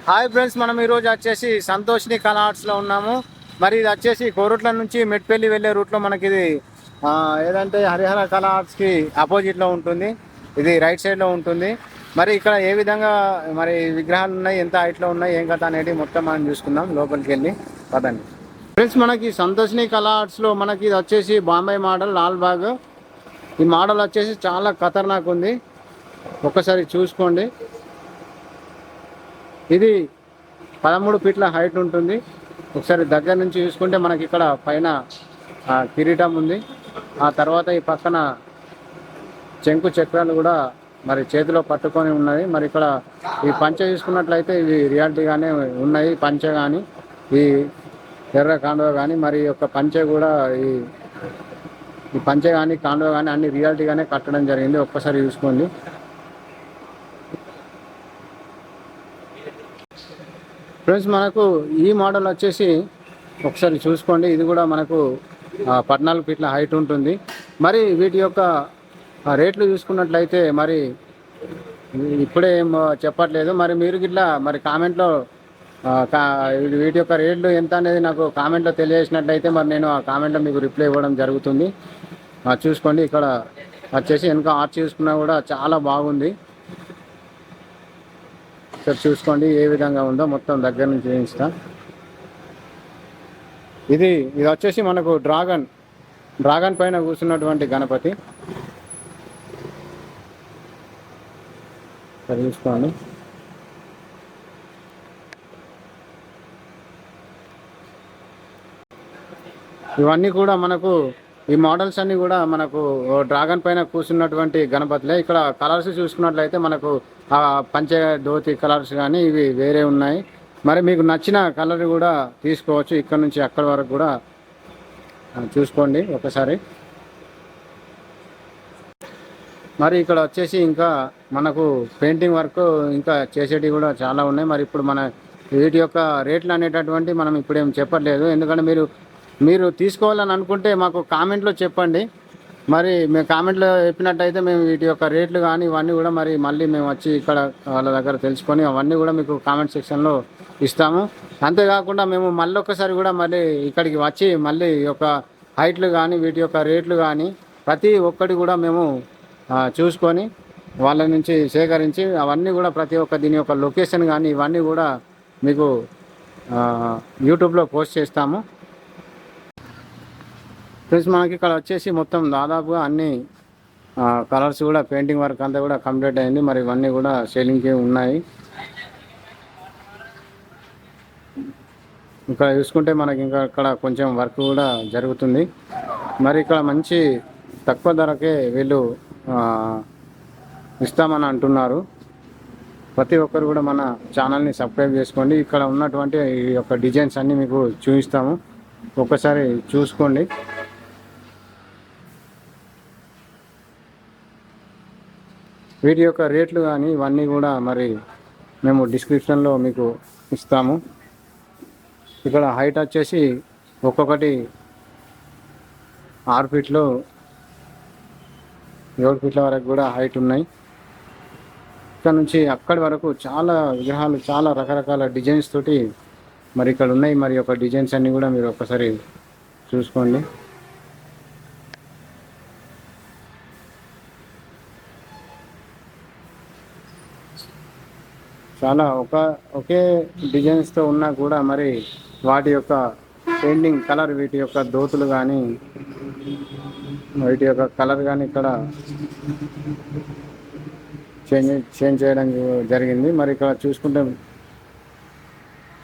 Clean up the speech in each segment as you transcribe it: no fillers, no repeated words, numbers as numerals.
Hi friends, మనం ఈరోజు వచ్చేసి సంతోష్ని కళా ఆర్ట్స్లో ఉన్నాము. మరి ఇది వచ్చేసి కోరుట్ల నుంచి మెట్పల్లి వెళ్ళే రూట్లో మనకి ఇది ఏదంటే హరిహర కళా ఆర్ట్స్కి ఆపోజిట్లో ఉంటుంది. ఇది రైట్ సైడ్లో ఉంటుంది. మరి ఇక్కడ ఏ విధంగా మరి విగ్రహాలు ఉన్నాయి, ఎంత హైట్లో ఉన్నాయి, ఏం కథ అనేది మొత్తం మనం చూసుకుందాం లోపలికి వెళ్ళి. పదండి ఫ్రెండ్స్. మనకి సంతోష్ని కళా ఆర్ట్స్లో మనకి ఇది వచ్చేసి బాంబే మోడల్ లాల్బాగ్. ఈ మోడల్ వచ్చేసి చాలా ఖతర్నాక్ ఉంది, ఒక్కసారి చూసుకోండి. ఇది 13 ఫీట్ల హైట్ ఉంటుంది. ఒకసారి దగ్గర నుంచి చూసుకుంటే మనకి ఇక్కడ పైన కిరీటం ఉంది. ఆ తర్వాత ఈ పక్కన శంకు చక్రాలు కూడా మరి చేతిలో పట్టుకొని ఉన్నాయి. మరి ఇక్కడ ఈ పంచె చూసుకున్నట్లయితే ఇవి రియాలిటీగానే ఉన్నాయి. పంచె కానీ ఈ ఎర్ర కాండవ కానీ మరి యొక్క పంచె కూడా ఈ పంచె కానీ కాండవ కానీ అన్ని రియాలిటీగానే కట్టడం జరిగింది. ఒక్కసారి చూసుకోండి. ఫ్రెండ్స్, మనకు ఈ మోడల్ వచ్చేసి ఒకసారి చూసుకోండి. ఇది కూడా మనకు 14 ఫీట్ల హైట్ ఉంటుంది. మరి వీటి యొక్క రేట్లు చూసుకున్నట్లయితే మరి ఇప్పుడే ఏం చెప్పట్లేదు. మరి మీరు గిట్లా మరి కామెంట్లో వీటి యొక్క రేట్లు ఎంత అనేది నాకు కామెంట్లో తెలియజేసినట్లయితే మరి నేను ఆ కామెంట్లో మీకు రిప్లై ఇవ్వడం జరుగుతుంది. చూసుకోండి. ఇక్కడ వచ్చేసి వెనక ఆర్చ్ చూసుకున్నా కూడా చాలా బాగుంది. ఇక్కడ చూసుకోండి ఏ విధంగా ఉందో మొత్తం దగ్గర నుంచి చూపిస్తా. ఇది వచ్చేసి మనకు డ్రాగన్ పైన కూర్చున్నటువంటి గణపతి. ఇక్కడ చూసుకోండి. ఇవన్నీ కూడా మనకు ఈ మోడల్స్ అన్నీ కూడా మనకు డ్రాగన్ పైన కూర్చున్నటువంటి గణపతులే. ఇక్కడ కలర్స్ చూసుకున్నట్లయితే మనకు పంచె ధోతి కలర్స్ కానీ ఇవి వేరే ఉన్నాయి. మరి మీకు నచ్చిన కలర్ కూడా తీసుకోవచ్చు. ఇక్కడ నుంచి అక్కడి వరకు కూడా చూసుకోండి ఒకసారి. మరి ఇక్కడ వచ్చేసి ఇంకా మనకు పెయింటింగ్ వర్క్ ఇంకా చేసేటివి కూడా చాలా ఉన్నాయి. మరి ఇప్పుడు మన వీటి యొక్క రేట్లు అనేటటువంటి మనం ఇప్పుడేం చెప్పట్లేదు. ఎందుకంటే మీరు తీసుకోవాలని అనుకుంటే మాకు కామెంట్లో చెప్పండి. మరి మేము కామెంట్లో చెప్పినట్టయితే మేము వీటి యొక్క రేట్లు కానీ ఇవన్నీ కూడా మరి మళ్ళీ మేము వచ్చి ఇక్కడ వాళ్ళ దగ్గర తెలుసుకొని అవన్నీ కూడా మీకు కామెంట్ సెక్షన్లో ఇస్తాము. అంతేకాకుండా మేము మళ్ళీ ఒక్కసారి కూడా మళ్ళీ ఇక్కడికి వచ్చి మళ్ళీ యొక్క హైట్లు కానీ వీటి యొక్క రేట్లు కానీ ప్రతి ఒక్కటి కూడా మేము చూసుకొని వాళ్ళ నుంచి సేకరించి అవన్నీ కూడా ప్రతి ఒక్క దీని యొక్క లొకేషన్ కానీ ఇవన్నీ కూడా మీకు యూట్యూబ్లో పోస్ట్ చేస్తాము. ప్లస్ మనకి ఇక్కడ వచ్చేసి మొత్తం దాదాపుగా అన్ని కలర్స్ కూడా పెయింటింగ్ వర్క్ అంతా కూడా కంప్లీట్ అయింది. మరి ఇవన్నీ కూడా సేలింగ్కి ఉన్నాయి. ఇక్కడ చూసుకుంటే మనకి ఇంకా ఇక్కడ కొంచెం వర్క్ కూడా జరుగుతుంది. మరి ఇక్కడ మంచి తక్కువ ధరకే వీళ్ళు ఇస్తామని అంటున్నారు. ప్రతి ఒక్కరు కూడా మన ఛానల్ని సబ్స్క్రైబ్ చేసుకోండి. ఇక్కడ ఉన్నటువంటి ఈ యొక్క డిజైన్స్ అన్నీ మీకు చూపిస్తాము. ఒకసారి చూసుకోండి. వీటి యొక్క రేట్లు కానీ ఇవన్నీ కూడా మరి మేము డిస్క్రిప్షన్లో మీకు ఇస్తాము. ఇక్కడ హైట్ వచ్చేసి ఒక్కొక్కటి 6 ఫీట్లు 7 ఫీట్ల వరకు కూడా హైట్ ఉన్నాయి. ఇక్కడ నుంచి అక్కడి వరకు చాలా విగ్రహాలు చాలా రకరకాల డిజైన్స్ తోటి మరి ఇక్కడ ఉన్నాయి. మరి యొక్క డిజైన్స్ అన్నీ కూడా మీరు ఒక్కసారి చూసుకోండి. చాలా ఒకే డిజైన్స్తో ఉన్నా కూడా మరి వాటి యొక్క పెయింటింగ్ కలర్ వీటి యొక్క దోతులు కానీ వీటి యొక్క కలర్ కానీ ఇక్కడ చేంజ్ చేయడం జరిగింది. మరి ఇక్కడ చూసుకుంటే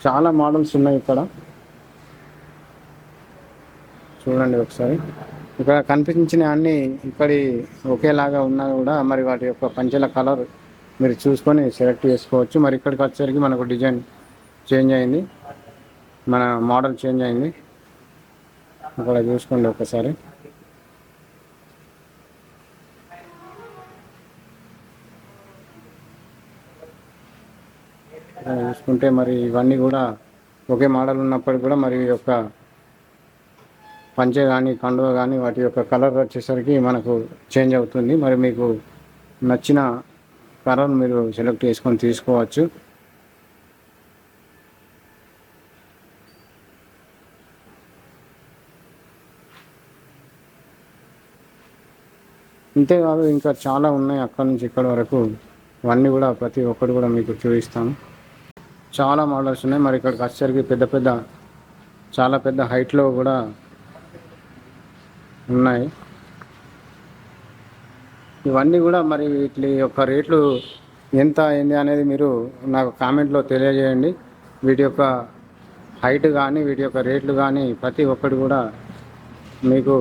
చాలా మోడల్స్ ఉన్నాయి. ఇక్కడ చూడండి ఒకసారి. ఇక్కడ కనిపించిన అన్ని ఇక్కడి ఒకేలాగా ఉన్నా కూడా మరి వాటి యొక్క పంచెల కలర్ మీరు చూసుకొని సెలెక్ట్ చేసుకోవచ్చు. మరి ఇక్కడికి వచ్చేసరికి మనకు డిజైన్ చేంజ్ అయింది, మన మోడల్ చేంజ్ అయింది. ఇక్కడ చూసుకోండి ఒకసారి. చూసుకుంటే మరి ఇవన్నీ కూడా ఒకే మోడల్ ఉన్నప్పటికీ కూడా మరి యొక్క పంచె కానీ కండువ కానీ వాటి యొక్క కలర్ వచ్చేసరికి మనకు చేంజ్ అవుతుంది. మరి మీకు నచ్చిన కలర్ మీరు సెలెక్ట్ చేసుకొని తీసుకోవచ్చు. అంతేకాదు ఇంకా చాలా ఉన్నాయి అక్కడ నుంచి ఇక్కడ వరకు. ఇవన్నీ కూడా ప్రతి ఒక్కటి కూడా మీకు చూపిస్తాను. చాలా మోడల్స్ ఉన్నాయి. మరి ఇక్కడికి వచ్చేసరికి పెద్ద పెద్ద చాలా పెద్ద హైట్లో కూడా ఉన్నాయి. ఇవన్నీ కూడా మరి వీటి యొక్క రేట్లు ఎంత ఏంది అనేది మీరు నాకు కామెంట్లో తెలియజేయండి. వీటి యొక్క హైట్ కానీ వీటి యొక్క రేట్లు కానీ ప్రతి ఒక్కటి కూడా మీకు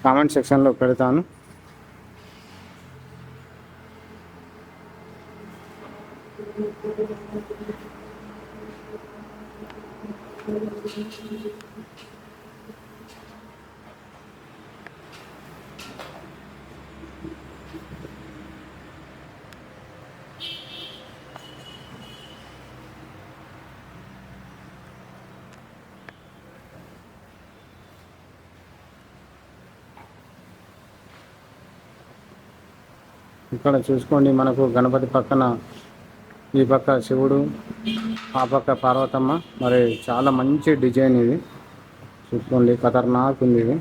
కామెంట్ సెక్షన్లో పెడతాను. ఇక్కడ చూసుకోండి, మనకు గణపతి పక్కన ఈ పక్క శివుడు, ఆ పక్క పార్వతమ్మ. మరి చాలా మంచి డిజైన్ ఇది. చూసుకోండి, ఖతర్నాక్ ఉంది ఇది.